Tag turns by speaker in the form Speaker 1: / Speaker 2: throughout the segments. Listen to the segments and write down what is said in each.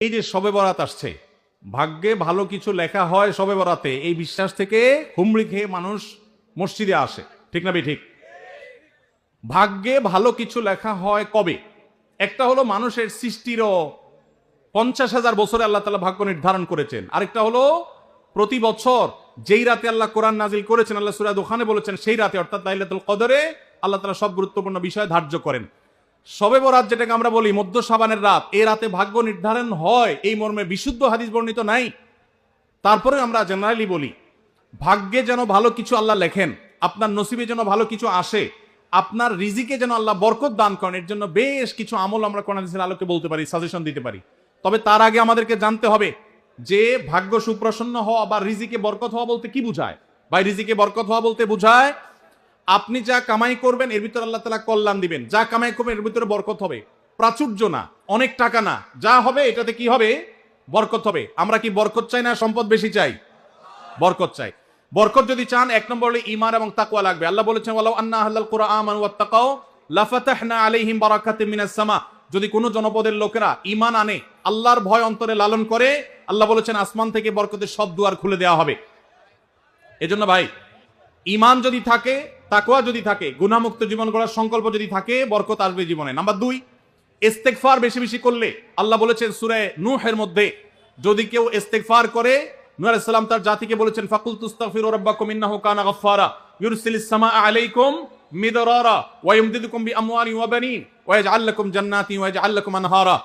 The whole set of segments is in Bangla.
Speaker 1: এই যে শবে বরাত আসছে, ভাগ্যে ভালো কিছু লেখা হয় শবে বরাতে, এই বিশ্বাস থেকে হুমড়ি খেয়ে মানুষ মসজিদে আসে। ঠিক না ঠিক? ভাগ্যে ভালো কিছু লেখা হয় কবে? একটা হলো মানুষের সৃষ্টিরও 50,000 বছরে আল্লাহ তাআলা ভাগ্য নির্ধারণ করেছেন। আরেকটা হলো প্রতি বছর যেই রাতে আল্লাহ কোরআন নাজিল করেছেন, আল্লাহ সূরা দুখানে বলেছেন, সেই রাতে অর্থাৎ লাইলাতুল কদরে আল্লাহ তাআলা সব গুরুত্বপূর্ণ বিষয় ধার্য করেন। শবে বরাত যেটাকে আমরা বলি মধ্য শাবানের রাত, এই রাতে ভাগ্য নির্ধারণ হয় এই মর্মে বিশুদ্ধ হাদিস বর্ণিত নাই। তারপরে আমরা জেনারেলি বলি ভাগ্যে যেন ভালো কিছু আল্লাহ লেখেন, আপনার নসিবে যেন ভালো কিছু আসে, আপনার রিজিকে যেন আল্লাহ বরকত দান করেন, এর জন্য বেশ কিছু আমল আমরা কোরআন হাদিসের আলোকে বলতে পারি, সাজেশন দিতে পারি। তবে তার আগে আমাদেরকে জানতে হবে যে ভাগ্য সুপ্রসন্ন হওয়া বা রিজিকে বরকত হওয়া বলতে কি বুঝায়। বা রিজিকে বরকত হওয়া বলতে বুঝায় আপনি যা কামাই করবেন এর ভিতরে আল্লাহ তাআলা কল্যাণ দিবেন, যা কামাই করবেন এর ভিতরে বরকত হবে। প্রাচুর্য না, অনেক টাকা না, যা হবে এটাতে কি হবে? বরকত হবে। আমরা কি বরকত চাই না সম্পদ বেশি চাই? বরকত চাই। বরকত যদি চান, এক নম্বর হলো ঈমান এবং তাকওয়া লাগবে। আল্লাহ বলেছেন ওয়ালাউ আন্না আহলাল কুরআন আমানু ওয়াত্তাকাও লাফাতাহনা আলাইহিম বারাকাতিম মিনাস সামা। যদি কোনো জনপদের লোকেরা ঈমান আনে, আল্লাহর ভয় অন্তরে লালন করে, আল্লাহ বলেছেন আসমান থেকে বরকতের সব দুয়ার খুলে দেওয়া হবে। এজন্য ভাই, ঈমান যদি থাকে, তাকওয়া যদি থাকে, গুনাহমুক্ত জীবন গড়ার সংকল্প যদি থাকে, বরকত আসবে জীবনে। নাম্বার 2, ইস্তেগফার বেশি বেশি করলে, আল্লাহ বলেছেন সূরা নূহের মধ্যে, যদি কেউ ইস্তেগফার করে, নূহ আলাইহিস সালাম তার জাতিকে বলেছেন ফাকুল তুস্তাগফিরু রাব্বাকুম ইন্নাহু কানা গাফফারা ইউরসিলিস সামাআ আলাইকুম মিদরারা ওয়া ইউমদিদুকুম বিআমওয়ালিন ওয়া বানিন ওয়া ইয়াজআল লাকুম জান্নাতিন ওয়া ইয়াজআল লাকুম আনহারা।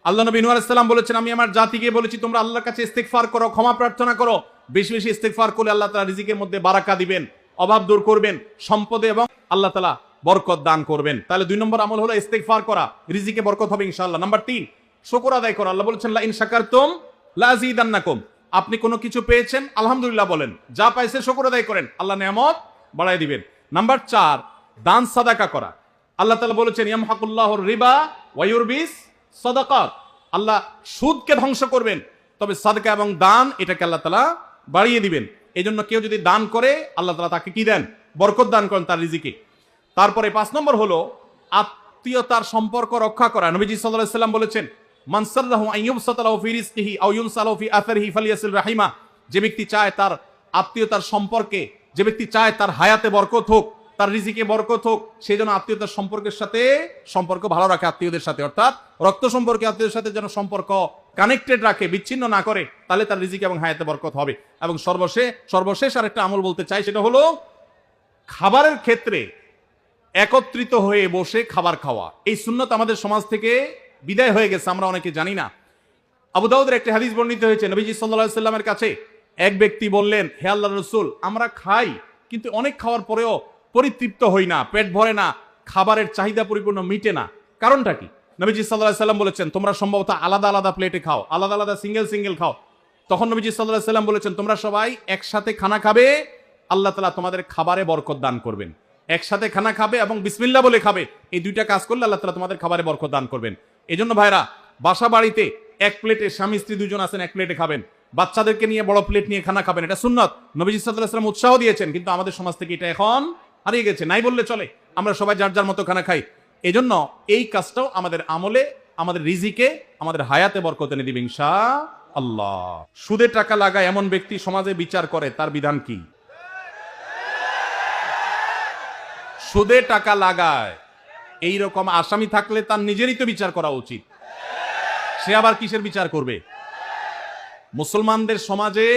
Speaker 1: আল্লাহ নবী নূহ আলাইহিস সালাম বলেছেন, আমি আমার জাতিকে বলেছি তোমরা আল্লাহর কাছে ইস্তেগফার করো, ক্ষমা প্রার্থনা করো। বেশি বেশি ইস্তেগফার করলে আল্লাহ তাআলা রিজিকের মধ্যে বারাকা দিবেন, অভাব দূর করবেন, সম্পদে এবং আল্লাহ তাআলা বরকত দান করবেন। তাহলে 2 নম্বর আমল হলো ইস্তেগফার করা, রিজিকে বরকত হবে ইনশাআল্লাহ। নাম্বার 3, শুকর আদায় করা। আল্লাহ বলেছেন লা ইন শাকারতুম লা আযীদান্নাকুম। আপনি কোনো কিছু পেয়েছেন, আলহামদুলিল্লাহ বলেন, যা পাইছে শুকর আদায় করেন, আল্লাহ নিয়ামত বাড়ায় দিবেন। নাম্বার 4, দান সাদাকা করা। আল্লাহ তাআলা বলেছেন ইয়ামহাকুল্লাহুর রিবা ওয়া ইউরবিস সাদাকাত। আল্লাহ সুদকে ধ্বংস করবেন, তবে সাদকা এবং দান এটাকে আল্লাহ তাআলা বাড়িয়ে দিবেন। এই জন্য কেউ যদি দান করে আল্লাহ তাআলা তাকে কি দেন? বরকত দান করেন তার রিজিকে। তারপরে 5 নম্বর হলো আত্মীয়তার সম্পর্ক রক্ষা করা। নবীজি সাল্লাল্লাহু আলাইহি সাল্লাম বলেছেন মান সাররাহু আন ইউবসাতা লাহু ফি রিজকিহি আও ইউনসা লাহু ফি আসারিহি ফালিয়াসিল রাহিমা। যে ব্যক্তি চায় তার আত্মীয়তার সম্পর্কে, যে ব্যক্তি চায় তার হায়াতে বরকত হোক, তার রিজিকে বরকত হোক, সেই জন্য আত্মীয়তার সম্পর্কের সাথে সম্পর্ক ভালো রাখে, আত্মীয়দের সাথে, অর্থাৎ রক্ত সম্পর্কে আত্মীয়দের সাথে যেন সম্পর্ক কানেক্টেড রাখে, বিচ্ছিন্ন না করে, তাহলে তার রিজিকে এবং হায়াতে বরকত হবে। এবং সর্বশেষ আরেকটা আমল বলতে চাই, সেটা হলো খাবারের ক্ষেত্রে একত্রিত হয়ে বসে খাবার খাওয়া। এই সুন্নত আমাদের সমাজ থেকে বিদায় হয়ে গেছে, আমরা অনেকে জানি না। আবু দাউদের একটা হাদিস বর্ণিত হয়েছে, নবীজি সাল্লাল্লাহু আলাইহি সাল্লামের কাছে এক ব্যক্তি বললেন, হে আল্লাহর রাসূল, আমরা খাই কিন্তু অনেক খাওয়ার পরেও পরিতৃপ্ত হই না, পেট ভরে না, খাবারের চাহিদা পরিপূর্ণ মিটে না, কারণটা কি? নবীজি সাল্লাল্লাহু আলাইহি সাল্লাম বলেছেন তোমরা সম্ভবত আলাদা আলাদা প্লেটে খাও, আলাদা আলাদা সিঙ্গেল খাও। তখন নবীজি সাল্লাল্লাহু আলাইহি সাল্লাম বলেছেন তোমরা সবাই একসাথে খানা খাবে, আল্লাহ তাআলা তোমাদের খাবারে বরকত দান করবেন। একসাথে খানা খাবে এবং বিসমিল্লাহ বলে খাবে, এই দুইটা কাজ করলে আল্লাহ তাআলা তোমাদের খাবারে বরকত দান করবেন। এজন্য ভাইরা, বাসা বাড়িতে এক প্লেটে স্বামী স্ত্রী দুজন আছেন, এক প্লেটে খাবেন, বাচ্চাদেরকে নিয়ে বড় প্লেট নিয়ে খানা খাবেন, এটা সুন্নাত। নবীজি সাল্লাল্লাহু আলাইহি সাল্লাম উৎসাহ দিয়েছেন, কিন্তু আমাদের সমাজ থেকে এটা এখন হারিয়ে গেছে, নাই বললে চলে। আমরা সবাই যার যার মতো খানা খাই। এজন্য এই কাজটাও আমাদের আমলে, আমাদের রিজিকে, আমাদের হায়াতে বরকত এনে দিবে ইনশাআল্লাহ। সুদে টাকা লাগায় এমন ব্যক্তি সমাজে বিচার করে, তার বিধান কি? সুদে টাকা লাগায় এইরকম আসামি থাকলে তার নিজেরই তো বিচার করা উচিত, সে আবার কিসের বিচার করবে? মুসলমানদের সমাজে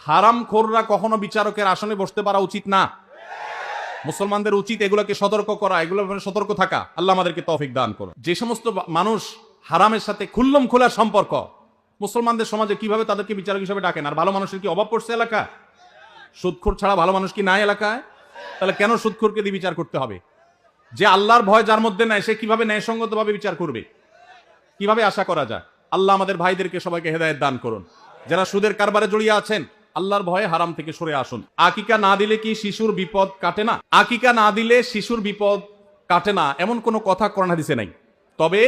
Speaker 1: হারামখোররা কখনো বিচারকের আসনে বসতে পারা উচিত না। মুসলমানদের উচিত এগুলোকে সতর্ক করা, এগুলো সতর্ক থাকা। আল্লাহ আমাদেরকে তৌফিক দান করুন। যে সমস্ত মানুষ হারামের সাথে খুল্লম খোলা সম্পর্ক, মুসলমানদের সমাজে কিভাবে তাদেরকে বিচারক হিসেবে ডাকেন? আর ভালো মানুষের কি অভাব পড়ছে এলাকা? সুদখোর ছাড়া ভালো মানুষ কি নাই এলাকায়? তাহলে কেন সুদখোরকে দিয়ে বিচার করতে হবে? যে আল্লাহর ভয় যার মধ্যে নাই, সে কিভাবে ন্যায়সঙ্গত ভাবে বিচার করবে? কিভাবে আশা করা যায়? আল্লাহ আমাদের ভাইদেরকে সবাইকে হেদায়েত দান করুন। যারা সুদের কারবারে জড়িয়ে আছেন, আল্লাহর ভয়ে হারাম থেকে সরে আসুন। আকিকা না দিলে কি শিশুর বিপদ কাটে না? আকিকা না দিলে শিশুর বিপদ কাটে না এমন কোনো কথা কোরআন হাদিসে নাই। তবে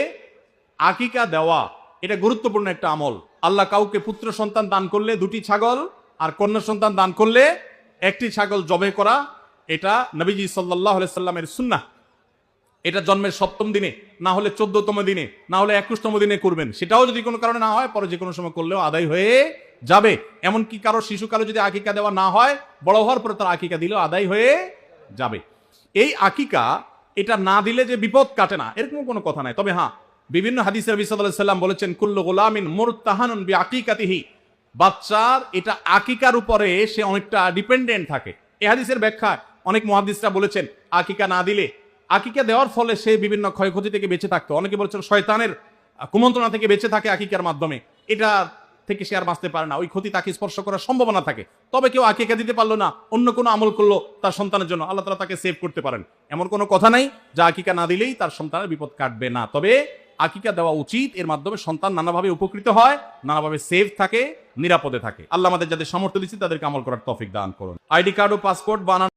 Speaker 1: আকিকা দেওয়া এটা গুরুত্বপূর্ণ একটা আমল। আল্লাহ কাউকে পুত্র সন্তান দান করলে 2টি ছাগল, আর কন্যা সন্তান দান করলে 1টি ছাগল জবে করা, এটা নবীজি সাল্লাল্লাহু আলাইহি সাল্লামের সুন্নাহ। এটা জন্মের 7ম দিনে, না হলে 14তম দিনে, না হলে 21তম দিনে করবেন। সেটাও যদি কোনো কারণে না হয়, পরে যে কোনো সময় করলেও আদায় হয়ে যাবে। এমনকি কারো শিশুকালে যদি আকিকা দেওয়া না হয়, বড় হওয়ার পরে তার আকিকা দিলেও আদায় হয়ে যাবে। এই আকিকা এটা না দিলে যে বিপদ কাটে না, এরকম কোনো কথা নাই। তবে হ্যাঁ, বিভিন্ন হাদিসে নবী সাল্লাল্লাহু আলাইহি ওয়াসাল্লাম বলেছেন, কুল্লু গুলামিন মুরতাহানুন বিআকিকাতিহি, বাচ্চার এটা আকিকার উপরে সে অনেকটা ডিপেন্ডেন্ট থাকে। এই হাদিসের ব্যাখ্যা অনেক মুহাদ্দিসরা বলেছেন, আকিকা না দিলে, আকিকা দেওয়ার ফলে সে বিভিন্ন ক্ষয়ক্ষতি থেকে বেঁচে থাকতো। অনেকে বলেছেন শয়তানের কুমন্ত্রণা থেকে বেঁচে থাকে আকিকার মাধ্যমে, এটা থেকে সে আর বাঁচতে পারে না, ওই ক্ষতি তাকে স্পর্শ করার সম্ভাবনা থাকে। তবে কেউ আকিকা দিতে পারলো না, অন্য কোনো আমল করলো তার সন্তানের জন্য, আল্লাহ তাআলা তাকে সেভ করতে পারেন। এমন কোনো কথা নাই যে আকিকা না দিলেই তার সন্তানের বিপদ কাটবে না। তবে আকিকা দেওয়া উচিত, এর মাধ্যমে সন্তান নানাভাবে উপকৃত হয়, নানাভাবে সেভ থাকে, নিরাপদে থাকে। আল্লাহ আমাদের যাদের সামর্থ্য দিচ্ছে তাদেরকে আমল করার তৌফিক দান করুন। আইডি কার্ড ও পাসপোর্ট বানানো